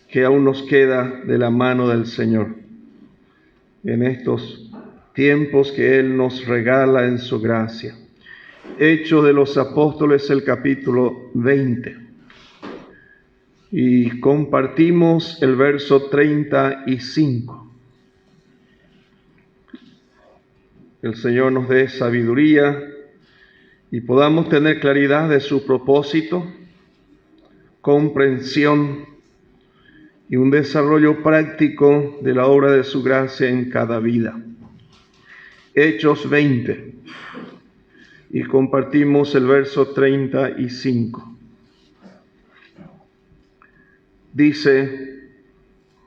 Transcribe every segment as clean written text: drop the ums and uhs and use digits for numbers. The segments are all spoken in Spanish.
que aún nos queda de la mano del Señor en estos tiempos que Él nos regala en su gracia. Hechos de los Apóstoles, el capítulo 20. Y compartimos el verso 35. El Señor nos dé sabiduría y podamos tener claridad de su propósito, comprensión y un desarrollo práctico de la obra de su gracia en cada vida. Hechos 20. Y compartimos el verso 35. Dice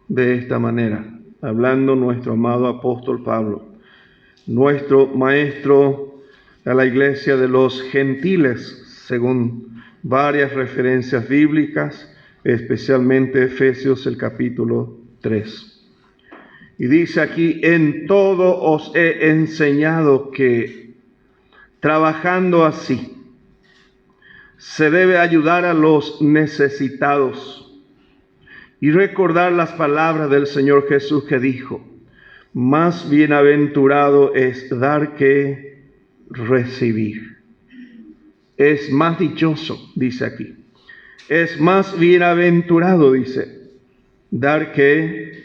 de esta manera, hablando nuestro amado apóstol Pablo, nuestro maestro a la iglesia de los gentiles, según varias referencias bíblicas, especialmente Efesios el capítulo 3. Y dice aquí, en todo os he enseñado que, trabajando así, se debe ayudar a los necesitados y recordar las palabras del Señor Jesús que dijo, más bienaventurado es dar que recibir. Es más dichoso, dice aquí. Es más bienaventurado, dice, dar que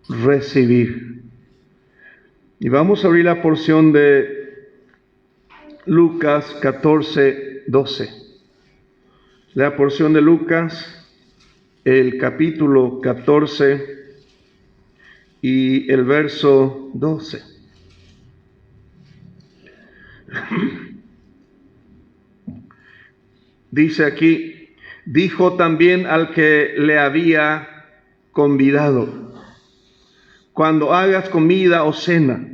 recibir. Y vamos a abrir la porción de Lucas 14, 12. La porción de Lucas, el capítulo 14 y el verso 12. Dice aquí, dijo también al que le había convidado, cuando hagas comida o cena,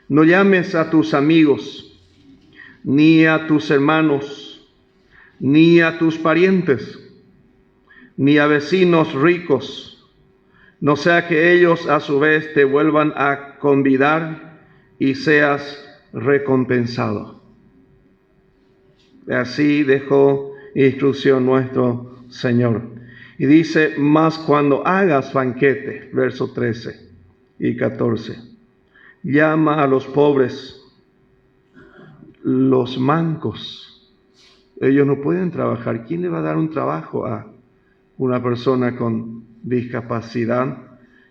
no llames a tus amigos, ni a tus hermanos, ni a tus parientes, ni a vecinos ricos, no sea que ellos a su vez te vuelvan a convidar y seas recompensado. Así dejó instrucción nuestro Señor. Y dice, mas cuando hagas banquete, verso 13 y 14, llama a los pobres, los mancos. Ellos no pueden trabajar. ¿Quién le va a dar un trabajo a una persona con discapacidad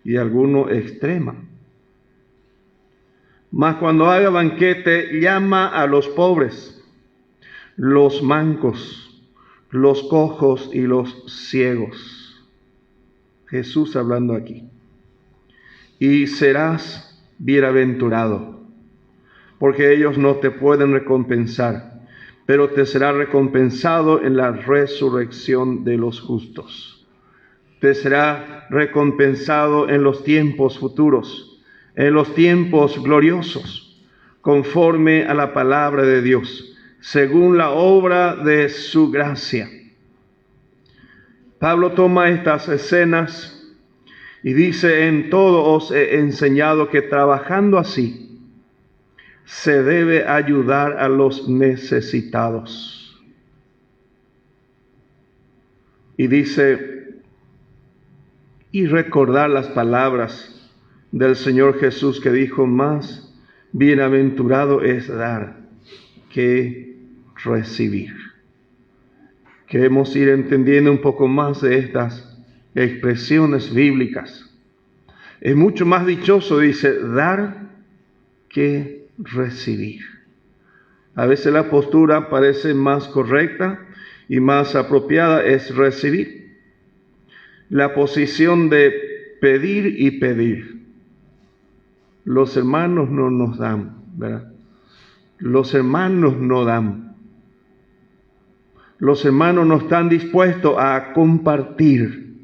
y alguno extrema? Mas cuando haga banquete, llama a los pobres, los mancos, los cojos y los ciegos. Jesús hablando aquí. Y serás bienaventurado, porque ellos no te pueden recompensar, pero te será recompensado en la resurrección de los justos. Te será recompensado en los tiempos futuros, en los tiempos gloriosos, conforme a la palabra de Dios, según la obra de su gracia. Pablo toma estas escenas y dice, en todo os he enseñado que trabajando así, se debe ayudar a los necesitados. Y dice, y recordar las palabras del Señor Jesús que dijo, más bienaventurado es dar que recibir. Queremos ir entendiendo un poco más de estas expresiones bíblicas. Es mucho más dichoso, dice, dar que recibir. A veces la postura parece más correcta y más apropiada es recibir. La posición de pedir y pedir. Los hermanos no nos dan, ¿verdad? Los hermanos no dan. Los hermanos no están dispuestos a compartir.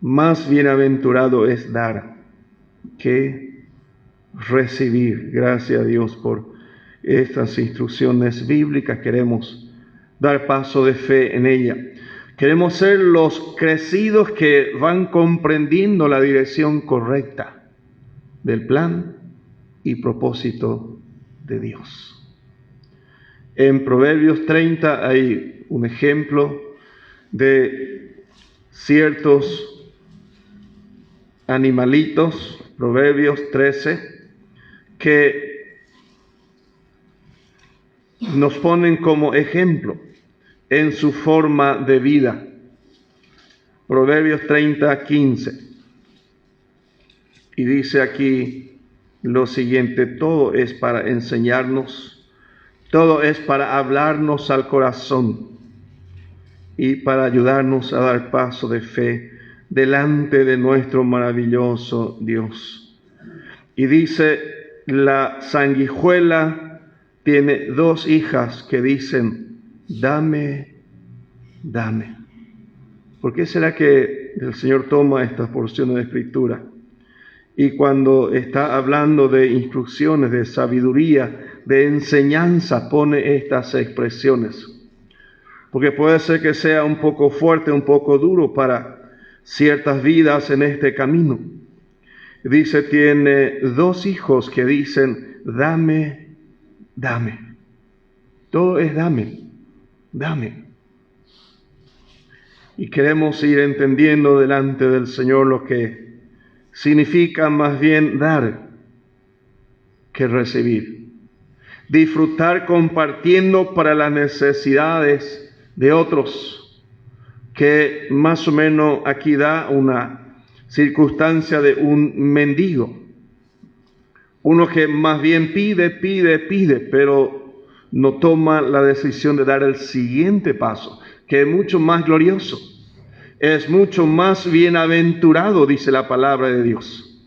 Más bienaventurado es dar que recibir. Gracias a Dios por estas instrucciones bíblicas. Queremos dar paso de fe en ella. Queremos ser los crecidos que van comprendiendo la dirección correcta del plan y propósito de Dios. En Proverbios 30 hay un ejemplo de ciertos animalitos, Proverbios 13, que nos ponen como ejemplo en su forma de vida. Proverbios 30, 15. Y dice aquí lo siguiente: todo es para enseñarnos, todo es para hablarnos al corazón y para ayudarnos a dar paso de fe delante de nuestro maravilloso Dios. Y dice, la sanguijuela tiene 2 hijas que dicen, dame, dame. ¿Por qué será que el Señor toma estas porciones de Escritura? Y cuando está hablando de instrucciones, de sabiduría, de enseñanza, pone estas expresiones. Porque puede ser que sea un poco fuerte, un poco duro para ciertas vidas en este camino. Dice, tiene 2 hijos que dicen, dame, dame. Todo es dame, dame. Y queremos ir entendiendo delante del Señor lo que significa más bien dar que recibir. Disfrutar compartiendo para las necesidades de otros, que más o menos aquí da una circunstancia de un mendigo. Uno que más bien pide, pero no toma la decisión de dar el siguiente paso, que es mucho más glorioso. Es mucho más bienaventurado, dice la palabra de Dios.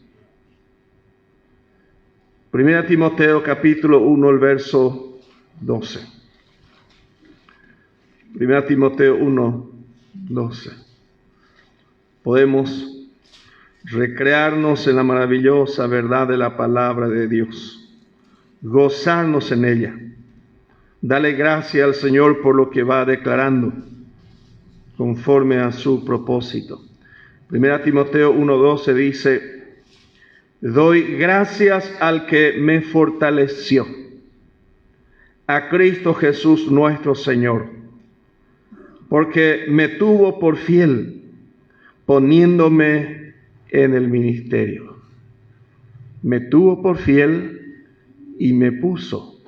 1 Timoteo capítulo 1, el verso 12. 1 Timoteo 1, 12. Podemos recrearnos en la maravillosa verdad de la palabra de Dios, gozarnos en ella. Dale gracias al Señor por lo que va declarando, conforme a su propósito. 1 Timoteo 1:12 dice, doy gracias al que me fortaleció, a Cristo Jesús nuestro Señor, porque me tuvo por fiel, poniéndome en el ministerio. Me tuvo por fiel y me puso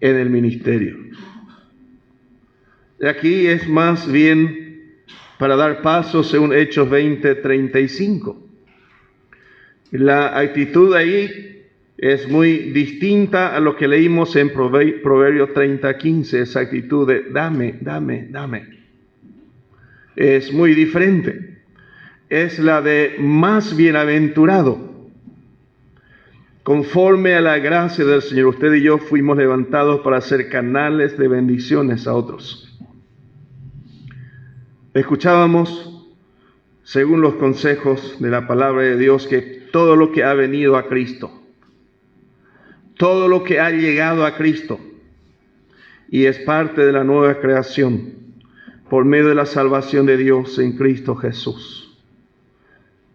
en el ministerio. Aquí es más bien para dar paso según Hechos 20:35. La actitud ahí es muy distinta a lo que leímos en Proverbios 30:15, esa actitud de dame, dame, dame. Es muy diferente. Es la de más bienaventurado. Conforme a la gracia del Señor, usted y yo fuimos levantados para ser canales de bendiciones a otros. Escuchábamos, según los consejos de la palabra de Dios, que todo lo que ha venido a Cristo, todo lo que ha llegado a Cristo y es parte de la nueva creación por medio de la salvación de Dios en Cristo Jesús.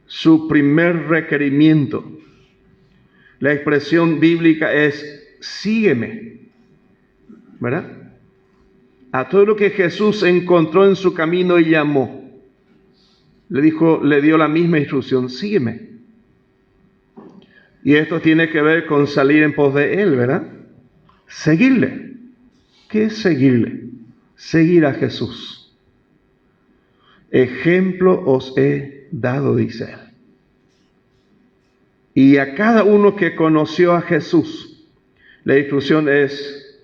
Su primer requerimiento, la expresión bíblica es sígueme, ¿verdad? A todo lo que Jesús encontró en su camino y llamó, le dio la misma instrucción, sígueme. Y esto tiene que ver con salir en pos de Él, ¿verdad? Seguirle. ¿Qué es seguirle? Seguir a Jesús. Ejemplo os he dado, dice Él. Y a cada uno que conoció a Jesús, la instrucción es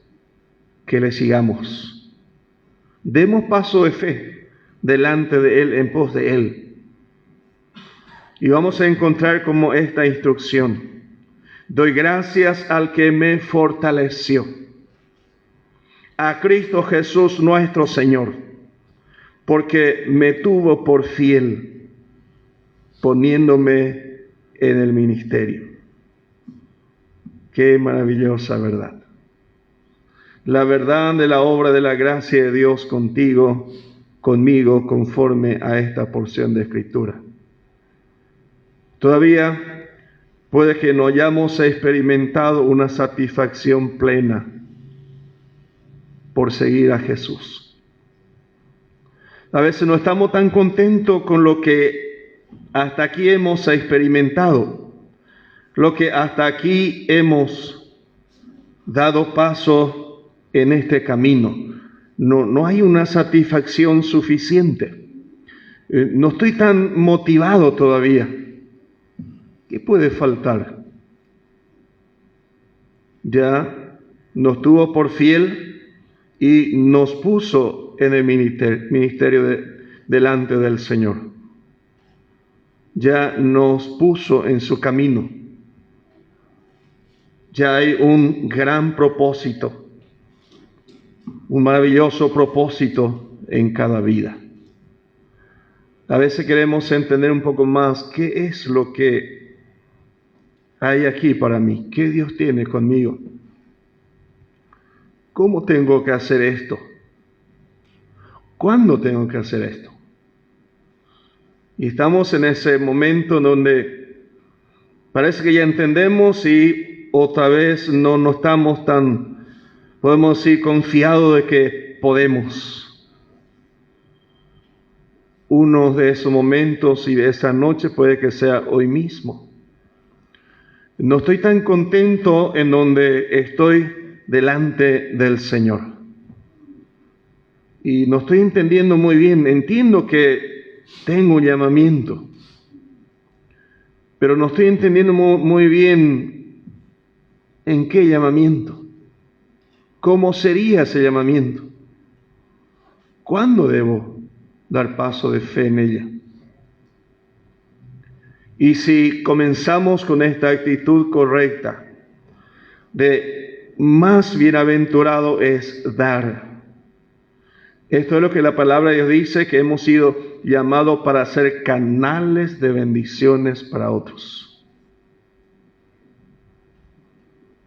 que le sigamos. Demos paso de fe delante de Él, en pos de Él. Y vamos a encontrar como esta instrucción. Doy gracias al que me fortaleció, a Cristo Jesús nuestro Señor, porque me tuvo por fiel, poniéndome en el ministerio. Qué maravillosa verdad. La verdad de la obra de la gracia de Dios contigo, conmigo, conforme a esta porción de Escritura. Todavía puede que no hayamos experimentado una satisfacción plena por seguir a Jesús. A veces no estamos tan contentos con lo que hasta aquí hemos experimentado, lo que hasta aquí hemos dado paso en este camino. No hay una satisfacción suficiente. No estoy tan motivado todavía. ¿Qué puede faltar? Ya nos tuvo por fiel y nos puso en el ministerio delante del Señor. Ya nos puso en su camino. Ya hay un gran propósito, un maravilloso propósito en cada vida. A veces queremos entender un poco más qué es lo que hay aquí para mí, qué Dios tiene conmigo. ¿Cómo tengo que hacer esto? ¿Cuándo tengo que hacer esto? Y estamos en ese momento donde parece que ya entendemos y otra vez no estamos tan, podemos decir, confiados de que podemos. Uno de esos momentos y de esa noche puede que sea hoy mismo. No estoy tan contento en donde estoy delante del Señor. Y no estoy entendiendo muy bien. Entiendo que tengo un llamamiento, pero no estoy entendiendo muy bien en qué llamamiento. ¿Cómo sería ese llamamiento? ¿Cuándo debo dar paso de fe en ella? Y si comenzamos con esta actitud correcta de más bienaventurado es dar. Esto es lo que la palabra de Dios dice, que hemos sido llamados para ser canales de bendiciones para otros.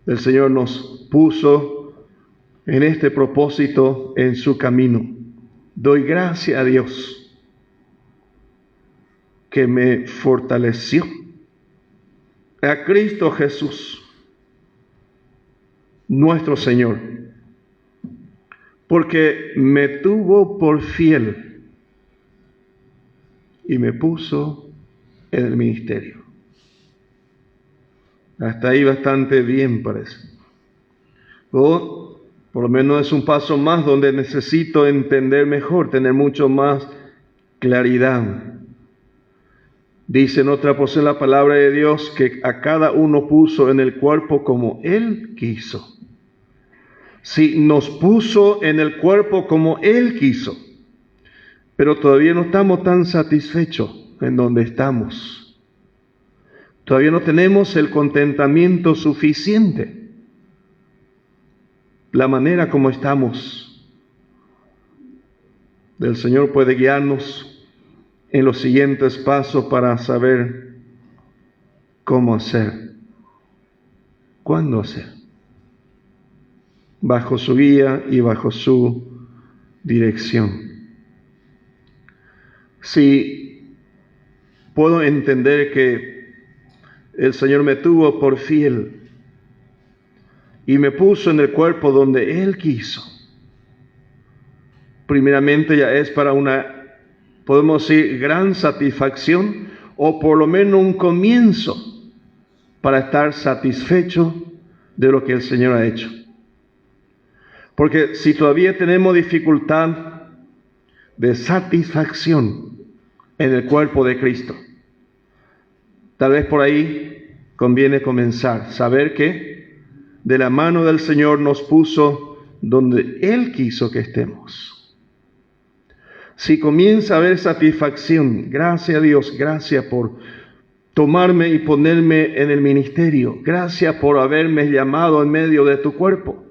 El Señor nos puso en este propósito en su camino. Doy gracias a Dios que me fortaleció, a Cristo Jesús, nuestro Señor, porque me tuvo por fiel y me puso en el ministerio. Hasta ahí bastante bien parece. O por lo menos es un paso más donde necesito entender mejor, tener mucho más claridad. Dice en otra porción la palabra de Dios que a cada uno puso en el cuerpo como Él quiso. Sí, nos puso en el cuerpo como Él quiso, pero todavía no estamos tan satisfechos en donde estamos. Todavía no tenemos el contentamiento suficiente. La manera como estamos, el Señor puede guiarnos en los siguientes pasos para saber cómo hacer, cuándo hacer, bajo su guía y bajo su dirección. Si puedo entender que el Señor me tuvo por fiel y me puso en el cuerpo donde Él quiso, primeramente ya es para una, podemos decir, gran satisfacción, o por lo menos un comienzo para estar satisfecho de lo que el Señor ha hecho. Porque si todavía tenemos dificultad de satisfacción en el cuerpo de Cristo, tal vez por ahí conviene comenzar, saber que de la mano del Señor nos puso donde Él quiso que estemos. Si comienza a haber satisfacción, gracias a Dios, gracias por tomarme y ponerme en el ministerio, gracias por haberme llamado en medio de tu cuerpo.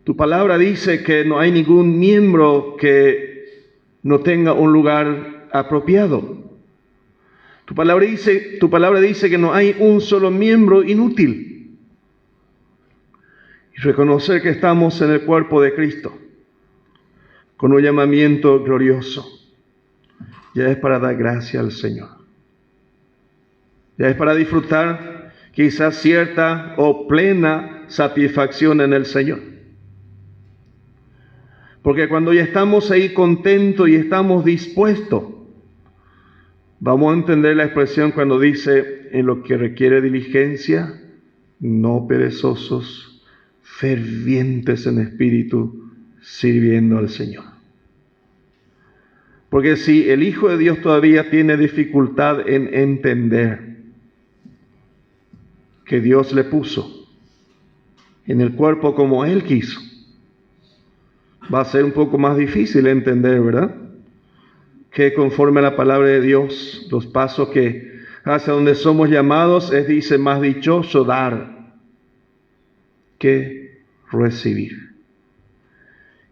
Tu palabra dice que no hay ningún miembro que no tenga un lugar apropiado. Tu palabra dice que no hay un solo miembro inútil. Y reconocer que estamos en el cuerpo de Cristo, con un llamamiento glorioso, ya es para dar gracias al Señor. Ya es para disfrutar quizás cierta o plena satisfacción en el Señor. Porque cuando ya estamos ahí contentos y estamos dispuestos, vamos a entender la expresión cuando dice, en lo que requiere diligencia, no perezosos, fervientes en espíritu, sirviendo al Señor. Porque si el Hijo de Dios todavía tiene dificultad en entender que Dios le puso en el cuerpo como Él quiso, va a ser un poco más difícil entender, ¿verdad? Que conforme a la palabra de Dios, los pasos que hacia donde somos llamados es, dice, más dichoso dar que recibir.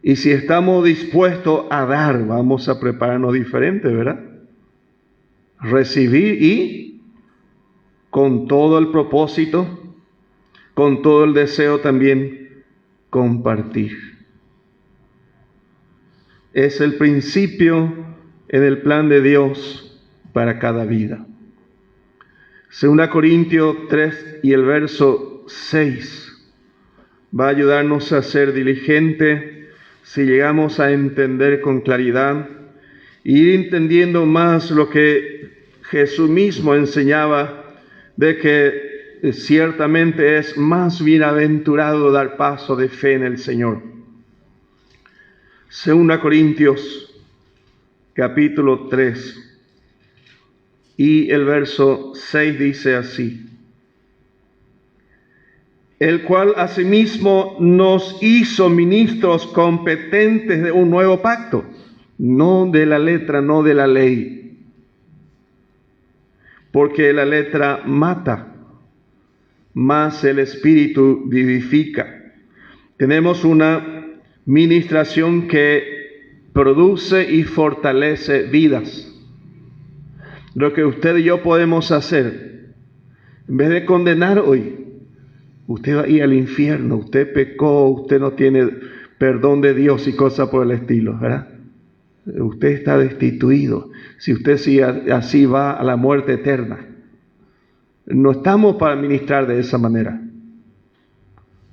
Y si estamos dispuestos a dar, vamos a prepararnos diferente, ¿verdad? Recibir y con todo el propósito, con todo el deseo también compartir. Es el principio en el plan de Dios para cada vida. 2 Corintios 3 y el verso 6 va a ayudarnos a ser diligentes si llegamos a entender con claridad y ir entendiendo más lo que Jesús mismo enseñaba de que ciertamente es más bienaventurado dar paso de fe en el Señor. 2 Corintios capítulo 3 y el verso 6 dice así: el cual asimismo nos hizo ministros competentes de un nuevo pacto, no de la letra, no de la ley, porque la letra mata, mas el Espíritu vivifica. Tenemos una ministración que produce y fortalece vidas. Lo que usted y yo podemos hacer, en vez de condenar hoy, usted va a ir al infierno, usted pecó, usted no tiene perdón de Dios y cosas por el estilo, ¿verdad? Usted está destituido. Si usted sigue así, va a la muerte eterna. No estamos para ministrar de esa manera.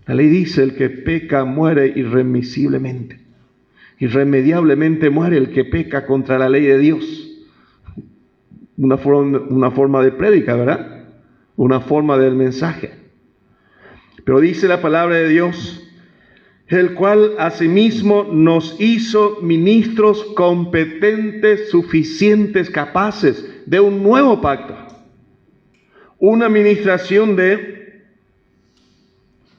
La ley dice, el que peca muere irremisiblemente. Irremediablemente muere el que peca contra la ley de Dios. Una forma de prédica, ¿verdad? Una forma del mensaje. Pero dice la palabra de Dios, el cual asimismo nos hizo ministros competentes, suficientes, capaces de un nuevo pacto. Una administración de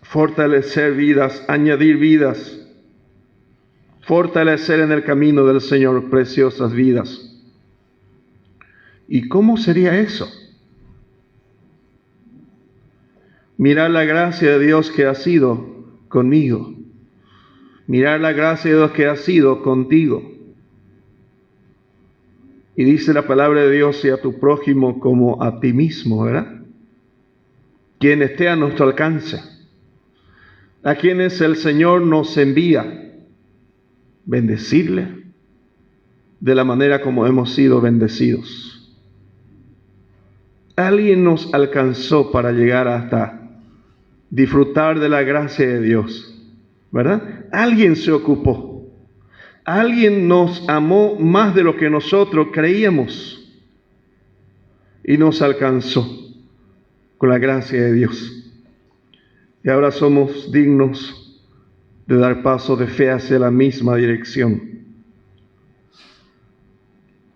fortalecer vidas, añadir vidas, fortalecer en el camino del Señor preciosas vidas. ¿Y cómo sería eso? Mirar la gracia de Dios que ha sido conmigo. Mirar la gracia de Dios que ha sido contigo. Y dice la palabra de Dios, y a tu prójimo como a ti mismo, ¿verdad? Quien esté a nuestro alcance. A quienes el Señor nos envía. Bendecirle de la manera como hemos sido bendecidos. Alguien nos alcanzó para llegar hasta disfrutar de la gracia de Dios, ¿verdad? Alguien se ocupó. Alguien nos amó más de lo que nosotros creíamos y nos alcanzó con la gracia de Dios. Y ahora somos dignos de dar paso de fe hacia la misma dirección.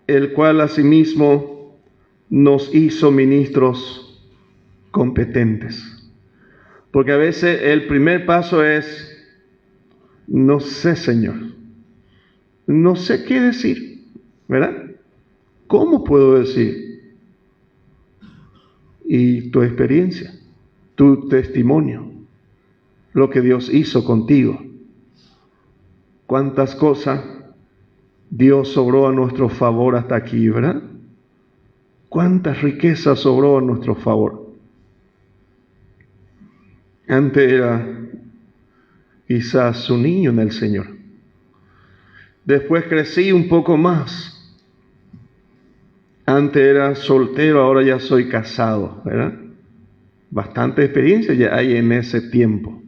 El cual asimismo nos hizo ministros competentes. Porque a veces el primer paso es, no sé, Señor, no sé qué decir, ¿verdad? ¿Cómo puedo decir? Y tu experiencia, tu testimonio, lo que Dios hizo contigo. Cuántas cosas Dios obró a nuestro favor hasta aquí, ¿verdad? Cuántas riquezas obró a nuestro favor. Antes era quizás un niño en el Señor. Después crecí un poco más. Antes era soltero, ahora ya soy casado, ¿verdad? Bastante experiencia ya hay en ese tiempo.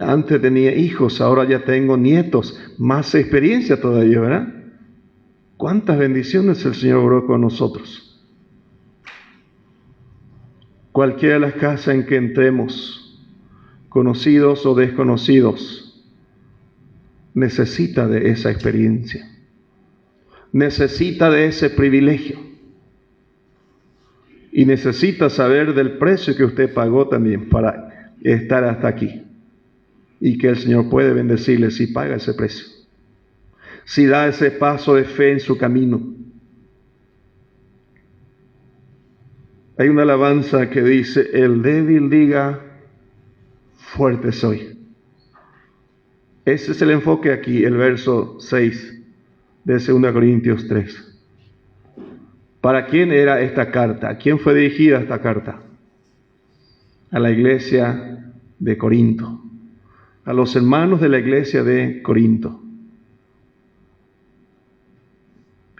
Antes tenía hijos, ahora ya tengo nietos. Más experiencia todavía, ¿verdad? ¿Cuántas bendiciones el Señor obró con nosotros? Cualquiera de las casas en que entremos, conocidos o desconocidos, necesita de esa experiencia. Necesita de ese privilegio. Y necesita saber del precio que usted pagó también para estar hasta aquí. Y que el Señor puede bendecirle si paga ese precio. Si da ese paso de fe en su camino. Hay una alabanza que dice: el débil diga, fuerte soy. Ese es el enfoque aquí, el verso 6 de 2 Corintios 3. ¿Para quién era esta carta? ¿A quién fue dirigida esta carta? A la iglesia de Corinto. A los hermanos de la iglesia de Corinto.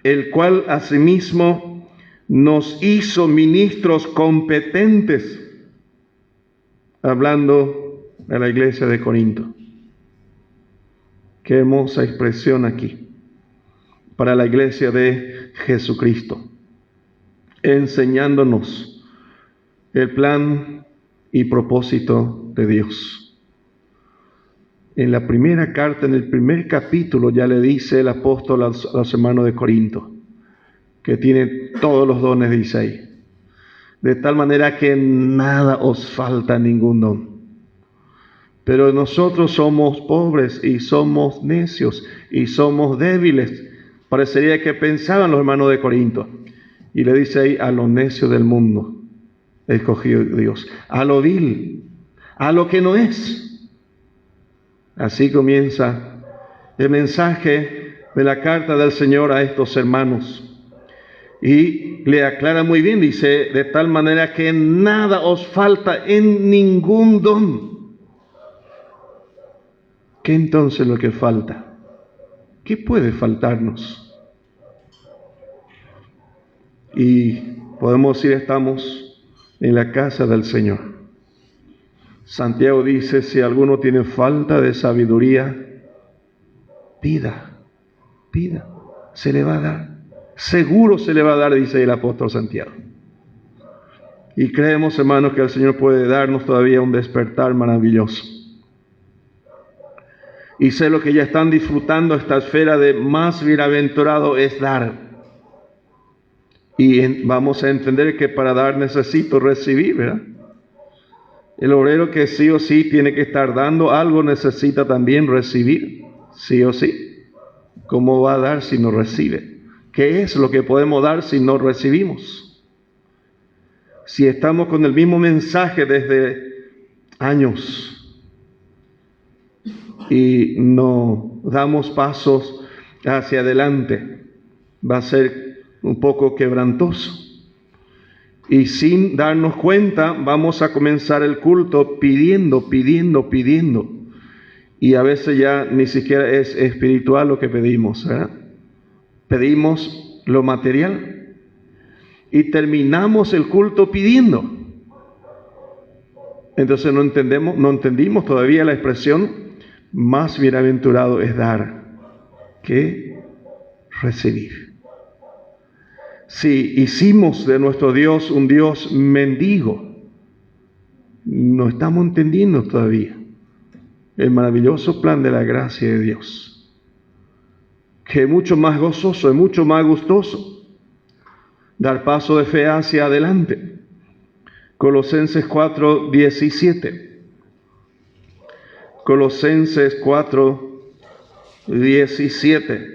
El cual asimismo nos hizo ministros competentes, hablando de la iglesia de Corinto. Qué hermosa expresión aquí, para la iglesia de Jesucristo, enseñándonos el plan y propósito de Dios. En la primera carta, en el primer capítulo, ya le dice el apóstol a los hermanos de Corinto, que tiene todos los dones, dice ahí, de tal manera que nada os falta ningún don. Pero nosotros somos pobres y somos necios y somos débiles. Parecería que pensaban los hermanos de Corinto. Y le dice ahí: a lo necio del mundo escogió Dios, a lo vil, a lo que no es. Así comienza el mensaje de la carta del Señor a estos hermanos. Y le aclara muy bien, dice: de tal manera que nada os falta en ningún don. ¿Qué entonces es lo que falta? ¿Qué puede faltarnos? Y podemos decir: estamos en la casa del Señor. Santiago dice: si alguno tiene falta de sabiduría, pida, se le va a dar. Seguro se le va a dar, dice el apóstol Santiago. Y creemos, hermanos, que el Señor puede darnos todavía un despertar maravilloso. Y sé lo que ya están disfrutando esta esfera de más bienaventurado es dar. Y vamos a entender que para dar necesito recibir, ¿verdad? El obrero que sí o sí tiene que estar dando algo necesita también recibir, sí o sí. ¿Cómo va a dar si no recibe? ¿Qué es lo que podemos dar si no recibimos? Si estamos con el mismo mensaje desde años y no damos pasos hacia adelante, va a ser un poco quebrantoso. Y sin darnos cuenta vamos a comenzar el culto pidiendo. Y a veces ya ni siquiera es espiritual lo que pedimos, ¿verdad? Pedimos lo material y terminamos el culto pidiendo. Entonces no entendimos todavía la expresión: más bienaventurado es dar que recibir. Si hicimos de nuestro Dios un Dios mendigo, no estamos entendiendo todavía el maravilloso plan de la gracia de Dios, que es mucho más gozoso, es mucho más gustoso dar paso de fe hacia adelante. Colosenses 4:17. Colosenses 4:17.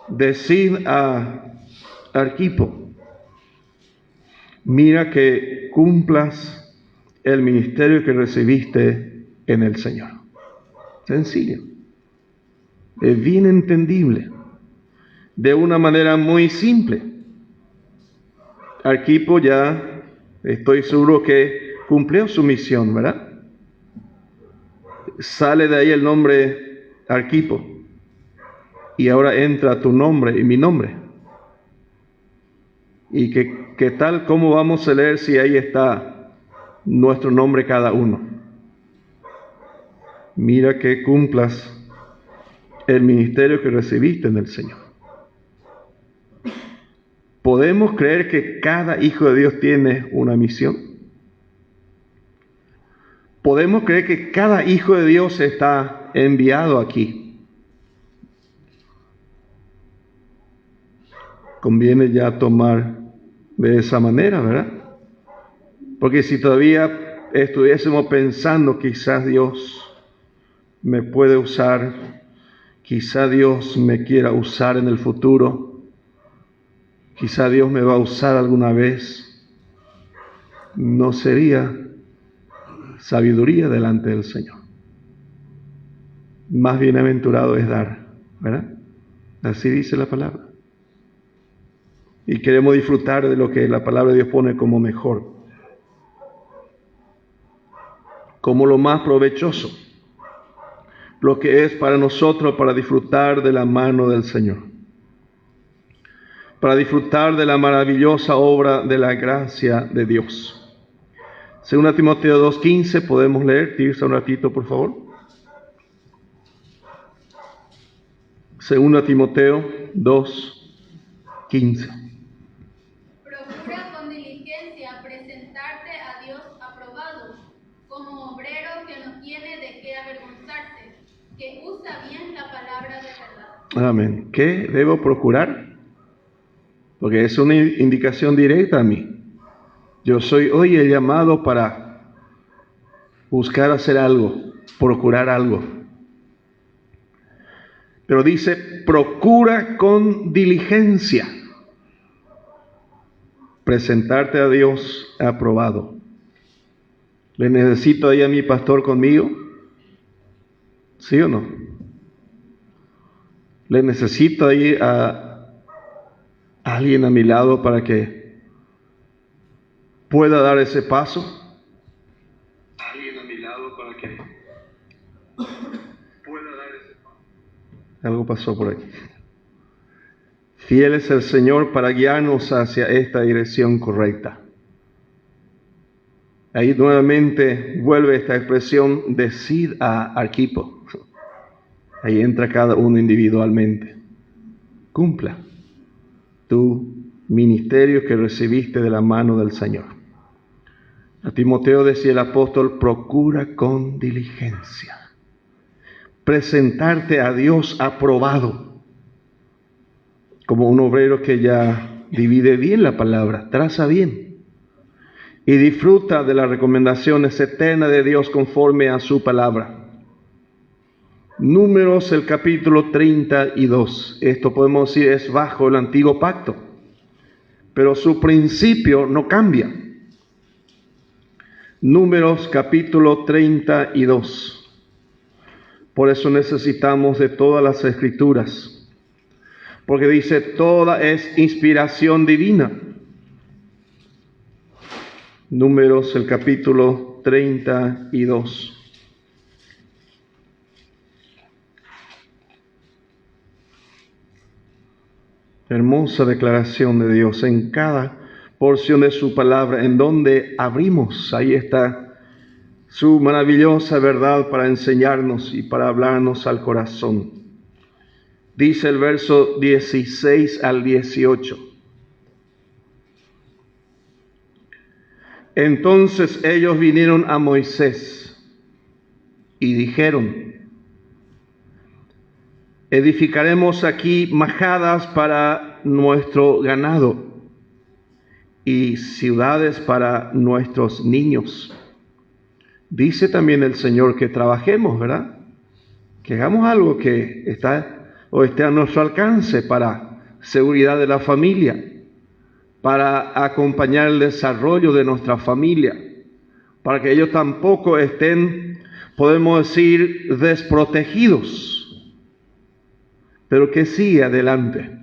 Decid a Arquipo: mira que cumplas el ministerio que recibiste en el Señor. Sencillo. Es bien entendible. De una manera muy simple. Arquipo ya estoy seguro que cumplió su misión, ¿verdad? Sale de ahí el nombre Arquipo. Y ahora entra tu nombre y mi nombre. ¿Y qué tal? ¿Cómo vamos a leer si ahí está nuestro nombre cada uno. Mira que cumplas el ministerio que recibiste en el Señor. ¿Podemos creer que cada hijo de Dios tiene una misión? ¿Podemos creer que cada hijo de Dios está enviado aquí? Conviene ya tomar de esa manera, ¿verdad? Porque si todavía estuviésemos pensando, quizás Dios me puede usar, quizás Dios me quiera usar en el futuro, quizás Dios me va a usar alguna vez, no sería sabiduría delante del Señor. Más bienaventurado es dar, ¿verdad? Así dice la palabra. Y queremos disfrutar de lo que la palabra de Dios pone como mejor, como lo más provechoso, lo que es para nosotros para disfrutar de la mano del Señor, para disfrutar de la maravillosa obra de la gracia de Dios. Según Timoteo 2:15, podemos leer. Tirsa un ratito, por favor. Según Timoteo 2:15. Procura con diligencia presentarte a Dios aprobado, como obrero que no tiene de qué avergonzarse, que usa bien la palabra de verdad. Amén. ¿Qué debo procurar? Porque es una indicación directa a mí. Yo soy hoy el llamado para buscar hacer algo, procurar algo. Pero dice, procura con diligencia presentarte a Dios aprobado. ¿Le necesito ahí a mi pastor conmigo? ¿Sí o no? ¿Le necesito ahí a alguien a mi lado para que pueda dar ese paso? Alguien a mi lado para que pueda dar ese paso. Algo pasó por aquí. Fiel es el Señor para guiarnos hacia esta dirección correcta. Ahí nuevamente vuelve esta expresión, decid a Arquipo. Ahí entra cada uno individualmente. Cumpla tu ministerio que recibiste de la mano del Señor. A Timoteo decía el apóstol, procura con diligencia presentarte a Dios aprobado, como un obrero que ya divide bien la palabra, traza bien y disfruta de las recomendaciones eternas de Dios conforme a su palabra. Números, el capítulo 32. Esto podemos decir es bajo el antiguo pacto, pero su principio no cambia. Números, capítulo 32. Por eso necesitamos de todas las escrituras, porque dice, toda es inspiración divina. Números, el capítulo 32. Hermosa declaración de Dios en cada porción de su palabra, en donde abrimos, ahí está su maravillosa verdad para enseñarnos y para hablarnos al corazón. Dice el verso 16 al 18. Entonces ellos vinieron a Moisés y dijeron, edificaremos aquí majadas para nuestro ganado y ciudades para nuestros niños. Dice también el Señor que trabajemos, ¿verdad? Que hagamos algo que esté a nuestro alcance para seguridad de la familia, para acompañar el desarrollo de nuestra familia, para que ellos tampoco estén, podemos decir, desprotegidos. Pero que sigue adelante.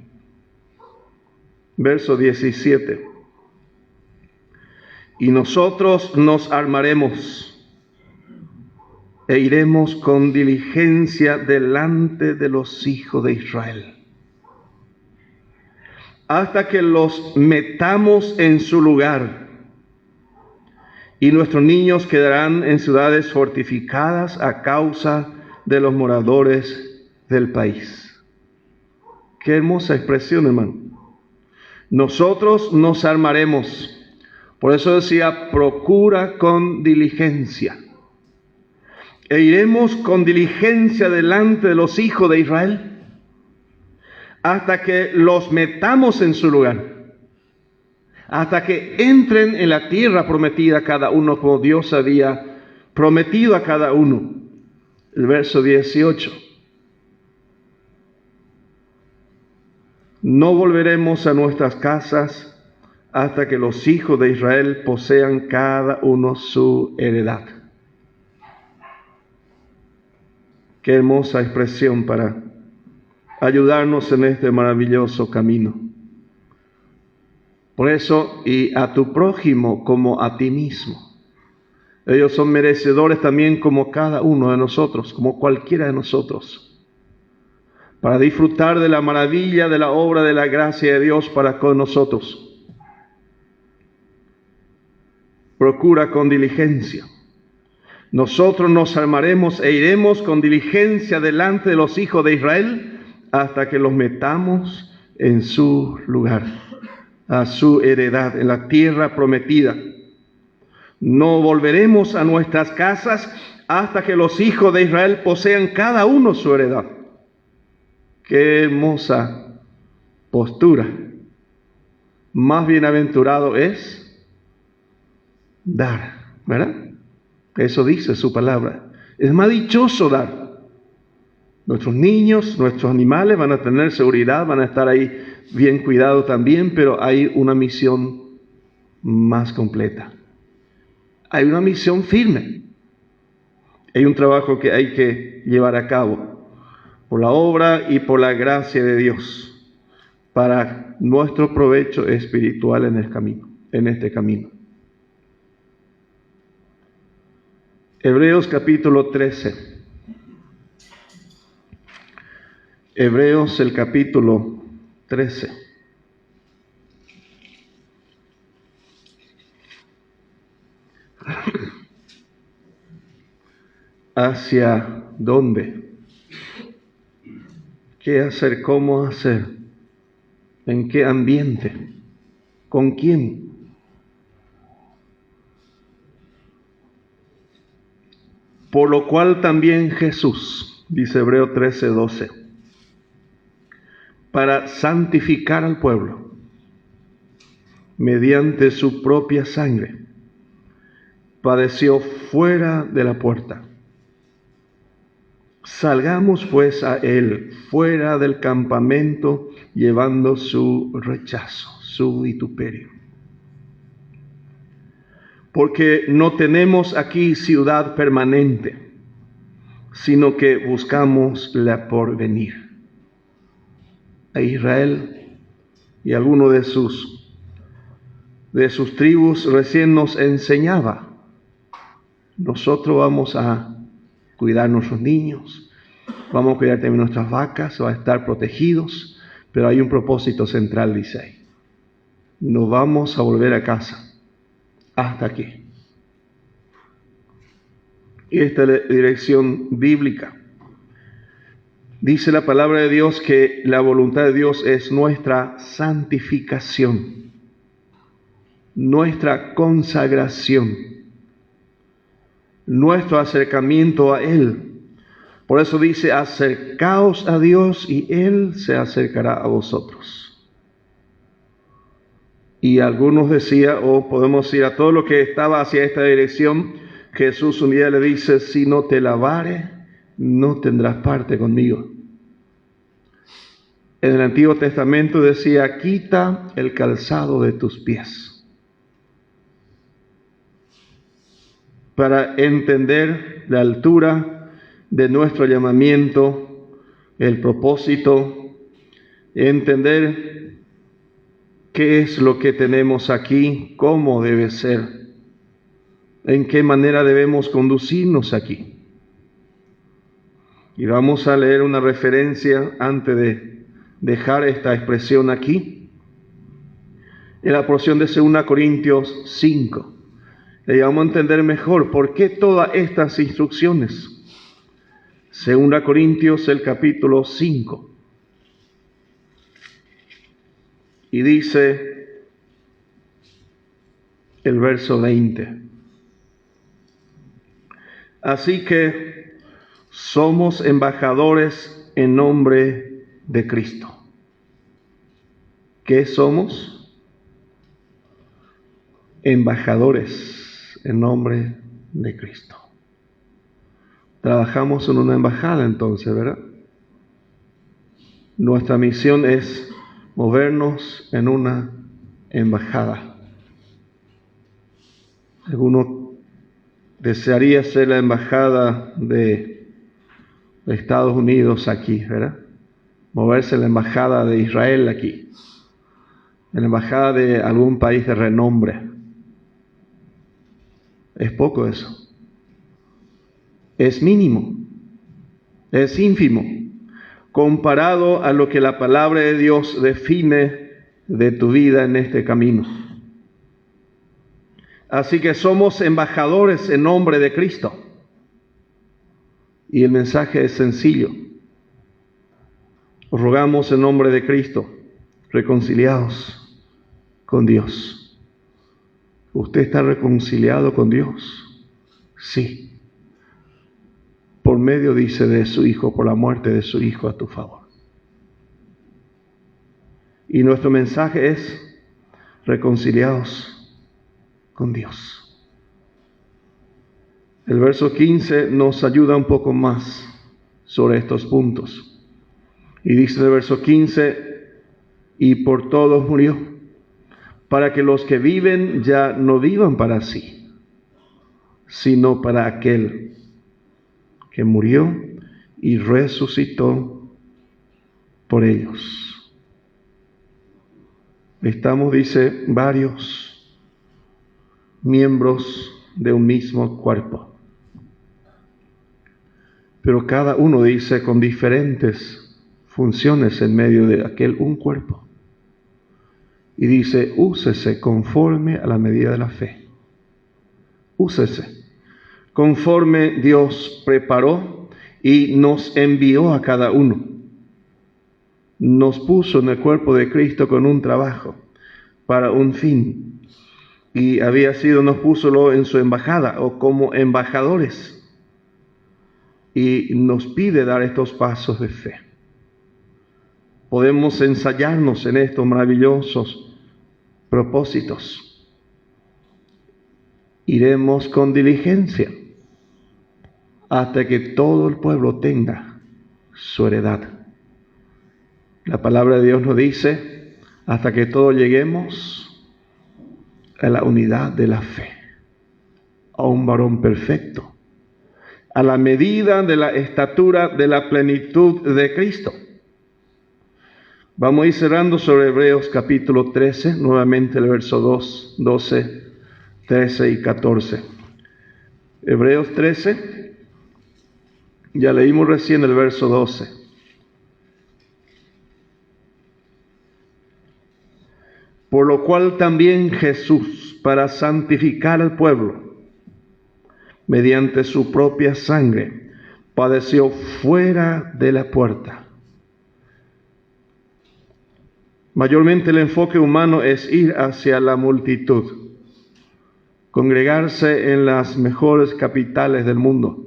Verso 17. Y nosotros nos armaremos e iremos con diligencia delante de los hijos de Israel, hasta que los metamos en su lugar y nuestros niños quedarán en ciudades fortificadas a causa de los moradores del país. Qué hermosa expresión, hermano. Nosotros nos armaremos. Por eso decía, procura con diligencia. E iremos con diligencia delante de los hijos de Israel hasta que los metamos en su lugar, hasta que entren en la tierra prometida cada uno como Dios había prometido a cada uno. El verso 18. No volveremos a nuestras casas hasta que los hijos de Israel posean cada uno su heredad. Qué hermosa expresión para ayudarnos en este maravilloso camino. Por eso, y a tu prójimo como a ti mismo. Ellos son merecedores también como cada uno de nosotros, como cualquiera de nosotros, para disfrutar de la maravilla de la obra de la gracia de Dios para con nosotros. Procura con diligencia. Nosotros nos armaremos e iremos con diligencia delante de los hijos de Israel hasta que los metamos en su lugar, a su heredad, en la tierra prometida. No volveremos a nuestras casas hasta que los hijos de Israel posean cada uno su heredad. Qué hermosa postura. Más bienaventurado es dar, ¿verdad? Eso dice su palabra. Es más dichoso dar. Nuestros niños, nuestros animales van a tener seguridad, van a estar ahí bien cuidados también, pero hay una misión más completa. Hay una misión firme. Hay un trabajo que hay que llevar a cabo por la obra y por la gracia de Dios para nuestro provecho espiritual en el camino, en este camino. Hebreos capítulo 13. Hebreos el capítulo 13. ¿Hacia dónde? ¿Qué hacer? ¿Cómo hacer? ¿En qué ambiente? ¿Con quién? Por lo cual también Jesús, dice Hebreos 13:12, para santificar al pueblo, mediante su propia sangre, padeció fuera de la puerta. Salgamos pues a él, fuera del campamento, llevando su rechazo, su vituperio. Porque no tenemos aquí ciudad permanente, sino que buscamos la porvenir. A Israel y alguno de sus tribus recién nos enseñaba. Nosotros vamos a cuidar nuestros niños, vamos a cuidar también nuestras vacas, van a estar protegidos, pero hay un propósito central, dice ahí. No vamos a volver a casa. Hasta aquí. Y esta es la dirección bíblica. Dice la palabra de Dios que la voluntad de Dios es nuestra santificación, nuestra consagración, nuestro acercamiento a Él. Por eso dice, acercaos a Dios y Él se acercará a vosotros. Y algunos decían, o podemos ir a todo lo que estaba hacia esta dirección, Jesús un día le dice, si no te lavare, no tendrás parte conmigo. En el Antiguo Testamento decía, quita el calzado de tus pies. Para entender la altura de nuestro llamamiento, el propósito, entender qué es lo que tenemos aquí, cómo debe ser, en qué manera debemos conducirnos aquí. Y vamos a leer una referencia antes de dejar esta expresión aquí, en la porción de 2 Corintios 5. le vamos a entender mejor por qué todas estas instrucciones. 2 Corintios, el capítulo 5. Y dice el verso 20. Así que somos embajadores en nombre de Cristo. ¿Qué somos? Embajadores en nombre de Cristo. Trabajamos en una embajada entonces, ¿verdad? Nuestra misión es movernos en una embajada. Alguno desearía ser la embajada de Estados Unidos aquí, ¿verdad? Moverse en la embajada de Israel aquí, en la embajada de algún país de renombre. Es poco eso. Es mínimo, es ínfimo, comparado a lo que la palabra de Dios define de tu vida en este camino. Así que somos embajadores en nombre de Cristo. Y el mensaje es sencillo. Os rogamos en nombre de Cristo, reconciliados con Dios. ¿Usted está reconciliado con Dios? Sí. Por medio, dice, de su Hijo, por la muerte de su Hijo a tu favor. Y nuestro mensaje es reconciliados con Dios. El verso 15 nos ayuda un poco más sobre estos puntos. Y dice en el verso 15, y por todos murió, para que los que viven ya no vivan para sí, sino para aquel que murió y resucitó por ellos. Estamos, dice, varios miembros de un mismo cuerpo, pero cada uno, dice, con diferentes funciones en medio de aquel un cuerpo. Y dice, úsese conforme a la medida de la fe. Úsese conforme Dios preparó y nos envió a cada uno. Nos puso en el cuerpo de Cristo con un trabajo, para un fin. Y nos puso en su embajada o como embajadores. Y nos pide dar estos pasos de fe. Podemos ensayarnos en estos maravillosos propósitos. Iremos con diligencia hasta que todo el pueblo tenga su heredad. La palabra de Dios nos dice, hasta que todos lleguemos a la unidad de la fe, a un varón perfecto, a la medida de la estatura de la plenitud de Cristo. Vamos a ir cerrando sobre Hebreos capítulo 13, nuevamente el verso 2, 12, 13 y 14. Hebreos 13. Ya leímos recién el verso 12. Por lo cual también Jesús, para santificar al pueblo, mediante su propia sangre, padeció fuera de la puerta. Mayormente el enfoque humano es ir hacia la multitud, congregarse en las mejores capitales del mundo,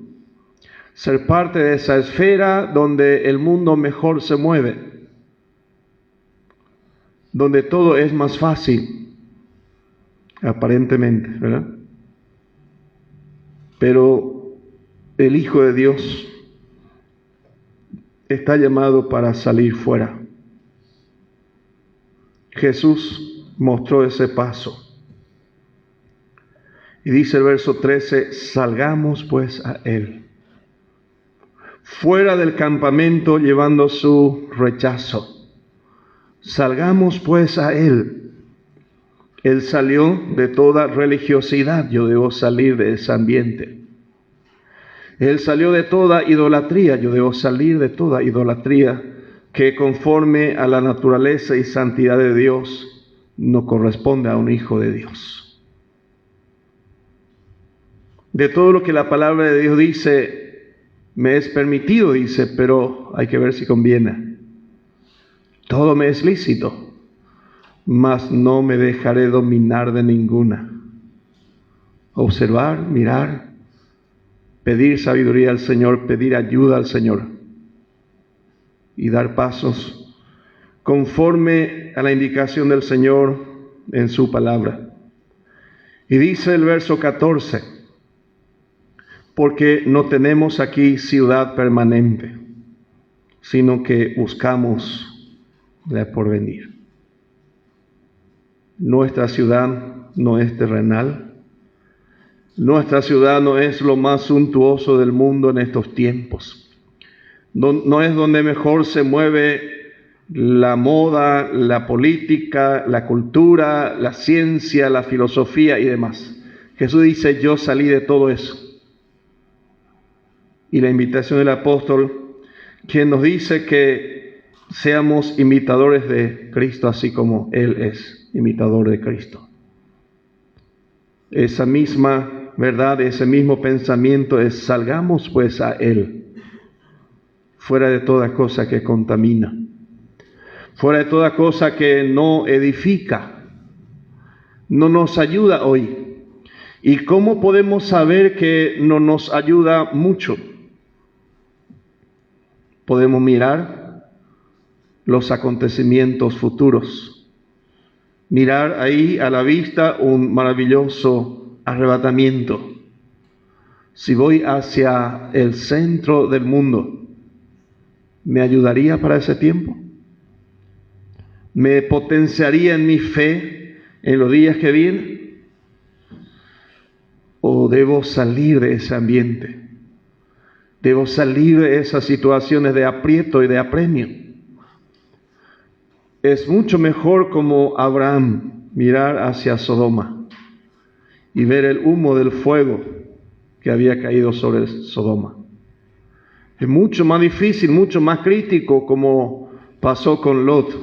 ser parte de esa esfera donde el mundo mejor se mueve, donde todo es más fácil, aparentemente, ¿verdad? Pero el Hijo de Dios está llamado para salir fuera. Jesús mostró ese paso. Y dice el verso 13, salgamos pues a Él, fuera del campamento llevando su rechazo. Salgamos pues a Él. Él salió de toda religiosidad, yo debo salir de ese ambiente. Él salió de toda idolatría, yo debo salir de toda idolatría que conforme a la naturaleza y santidad de Dios no corresponde a un hijo de Dios. De todo lo que la palabra de Dios dice, me es permitido, dice, pero hay que ver si conviene. Todo me es lícito, mas no me dejaré dominar de ninguna. Observar, mirar, pedir sabiduría al Señor, pedir ayuda al Señor y dar pasos conforme a la indicación del Señor en su palabra. Y dice el verso 14, porque no tenemos aquí ciudad permanente, sino que buscamos la porvenir. Nuestra ciudad no es terrenal, nuestra ciudad no es lo más suntuoso del mundo en estos tiempos, no es donde mejor se mueve la moda, la política, la cultura, la ciencia, la filosofía y demás. Jesús dice, yo salí de todo eso. Y la invitación del apóstol, quien nos dice que seamos imitadores de Cristo, así como Él es imitador de Cristo. Esa misma verdad, ese mismo pensamiento es, salgamos pues a Él, fuera de toda cosa que contamina, fuera de toda cosa que no edifica, no nos ayuda hoy. ¿Y cómo podemos saber que no nos ayuda mucho? Podemos mirar los acontecimientos futuros, mirar ahí a la vista un maravilloso arrebatamiento. Si voy hacia el centro del mundo, ¿me ayudaría para ese tiempo? ¿Me potenciaría en mi fe en los días que vienen? ¿O debo salir de ese ambiente? ¿Debo salir de esas situaciones de aprieto y de apremio? Es mucho mejor, como Abraham, mirar hacia Sodoma y ver el humo del fuego que había caído sobre Sodoma. Es mucho más difícil, mucho más crítico, como pasó con Lot,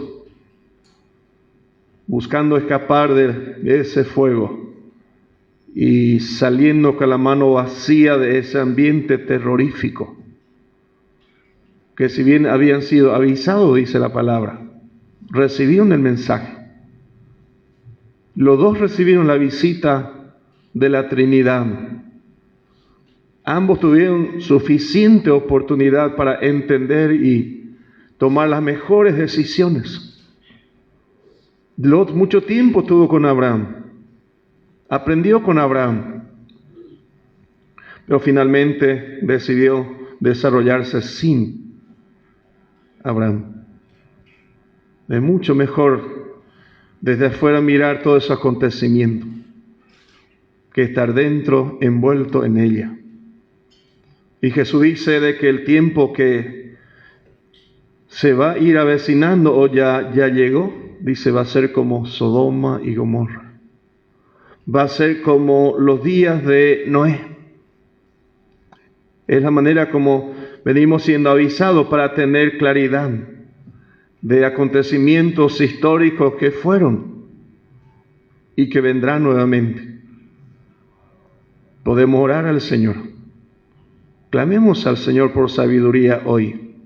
buscando escapar de ese fuego y saliendo con la mano vacía de ese ambiente terrorífico, que si bien habían sido avisados, dice la palabra, recibieron el mensaje. Los dos recibieron la visita de la Trinidad. Ambos tuvieron suficiente oportunidad para entender y tomar las mejores decisiones. Lot mucho tiempo estuvo con Abraham, aprendió con Abraham, pero finalmente decidió desarrollarse sin Abraham. Es mucho mejor desde afuera mirar todo ese acontecimiento que estar dentro, envuelto en ella. Y Jesús dice de que el tiempo que se va a ir avecinando o ya llegó, dice, va a ser como Sodoma y Gomorra. Va a ser como los días de Noé. Es la manera como venimos siendo avisados para tener claridad de acontecimientos históricos que fueron y que vendrán nuevamente. Podemos orar al Señor. Clamemos al Señor por sabiduría hoy.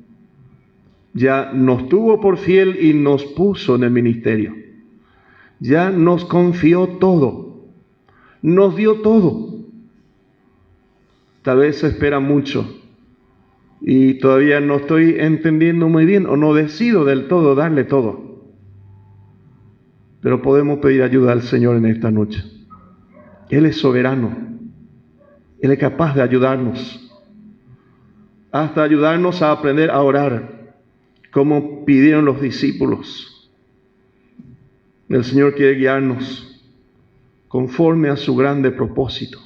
Ya nos tuvo por fiel y nos puso en el ministerio. Ya nos confió todo. Nos dio todo. Tal vez se espera mucho y todavía no estoy entendiendo muy bien o no decido del todo darle todo. Pero podemos pedir ayuda al Señor en esta noche. Él es soberano. Él es capaz de ayudarnos. Hasta ayudarnos a aprender a orar, como pidieron los discípulos. El Señor quiere guiarnos conforme a su grande propósito.